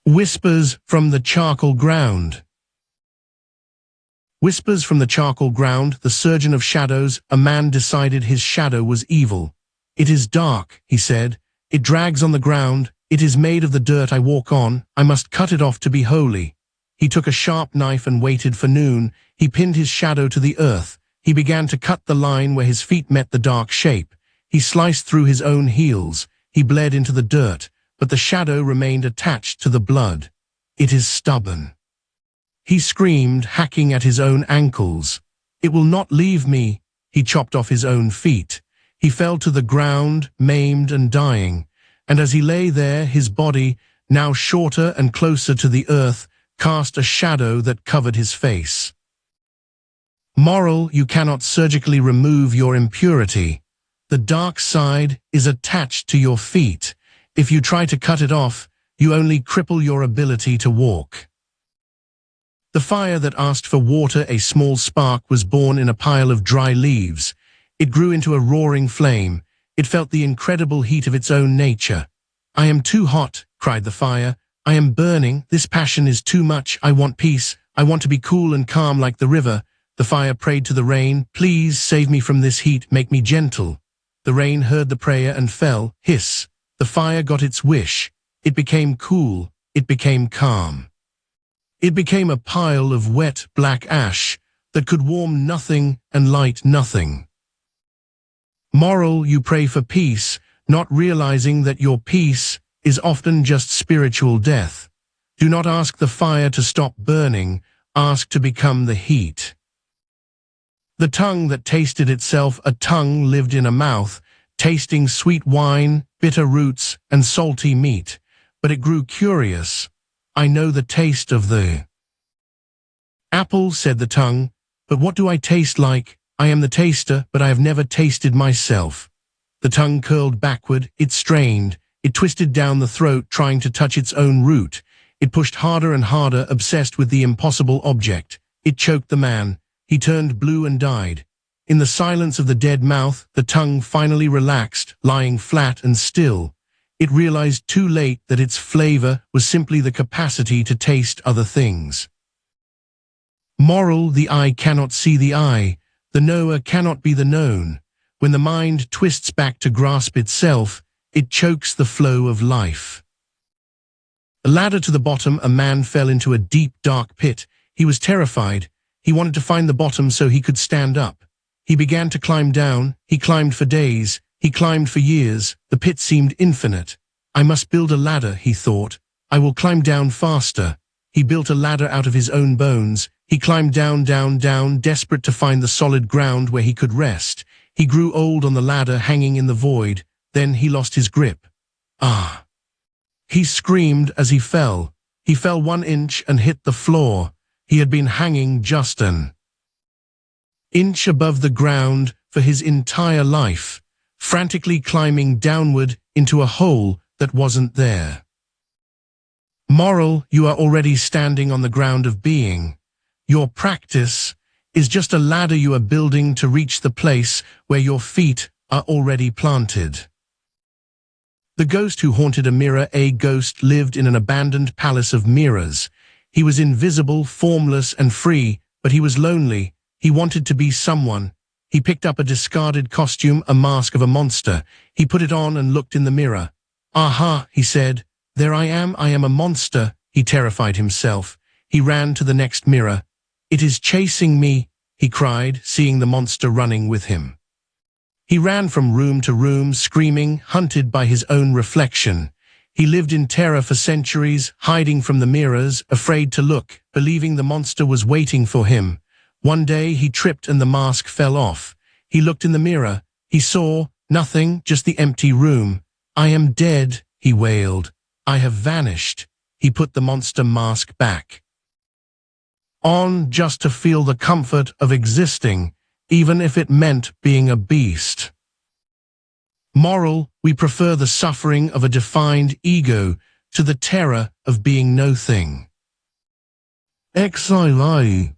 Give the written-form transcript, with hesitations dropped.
Whispers from the charcoal ground. Whispers from the charcoal ground, the surgeon of shadows, a man decided his shadow was evil. It is dark, he said. It drags on the ground. It is made of the dirt I walk on. I must cut it off to be holy. He took a sharp knife and waited for noon. He pinned his shadow to the earth. He began to cut the line where his feet met the dark shape. He sliced through his own heels. He bled into the dirt, but the shadow remained attached to the blood. It is stubborn. He screamed, hacking at his own ankles. It will not leave me. He chopped off his own feet. He fell to the ground, maimed and dying. And as he lay there, his body, now shorter and closer to the earth, cast a shadow that covered his face. Moral: you cannot surgically remove your impurity. The dark side is attached to your feet. If you try to cut it off, you only cripple your ability to walk. The fire that asked for water, a small spark, was born in a pile of dry leaves. It grew into a roaring flame. It felt the incredible heat of its own nature. "I am too hot," cried the fire. "I am burning. This passion is too much. I want peace. I want to be cool and calm like the river." The fire prayed to the rain, "Please save me from this heat. Make me gentle." The rain heard the prayer and fell. Hiss. The fire got its wish. It became cool. It became calm. It became a pile of wet, black ash that could warm nothing and light nothing. Moral: you pray for peace, not realizing that your peace is often just spiritual death. Do not ask the fire to stop burning. Ask to become the heat. The tongue that tasted itself, a tongue lived in a mouth, tasting sweet wine, bitter roots, and salty meat. But it grew curious. "I know the taste of the apple," said the tongue, "but what do I taste like? I am the taster, but I have never tasted myself." The tongue curled backward. It strained. It twisted down the throat, trying to touch its own root. It pushed harder and harder, obsessed with the impossible object. It choked the man. He turned blue and died. In the silence of the dead mouth, the tongue finally relaxed, lying flat and still. It realized too late that its flavor was simply the capacity to taste other things. Moral: the eye cannot see the eye. The knower cannot be the known. When the mind twists back to grasp itself, it chokes the flow of life. A ladder to the bottom, a man fell into a deep, dark pit. He was terrified. He wanted to find the bottom so he could stand up. He began to climb down. He climbed for days. He climbed for years. The pit seemed infinite. "I must build a ladder," he thought. "I will climb down faster." He built a ladder out of his own bones. He climbed down, down, down, desperate to find the solid ground where he could rest. He grew old on the ladder, hanging in the void. Then he lost his grip. "Ah!" He screamed as he fell. He fell 1 inch and hit the floor. He had been hanging just an inch above the ground for his entire life, frantically climbing downward into a hole that wasn't there. Moral: you are already standing on the ground of being. Your practice is just a ladder you are building to reach the place where your feet are already planted. The ghost who haunted a mirror. A ghost lived in an abandoned palace of mirrors. He was invisible, formless, and free, but he was lonely. He wanted to be someone. He picked up a discarded costume, a mask of a monster. He put it on and looked in the mirror. "Aha," he said. "There I am a monster." He terrified himself. He ran to the next mirror. "It is chasing me," he cried, seeing the monster running with him. He ran from room to room, screaming, hunted by his own reflection. He lived in terror for centuries, hiding from the mirrors, afraid to look, believing the monster was waiting for him. One day he tripped and the mask fell off. He looked in the mirror. He saw nothing, just the empty room. "I am dead," he wailed. "I have vanished." He put the monster mask back on just to feel the comfort of existing, even if it meant being a beast. Moral: we prefer the suffering of a defined ego to the terror of being no thing. XII.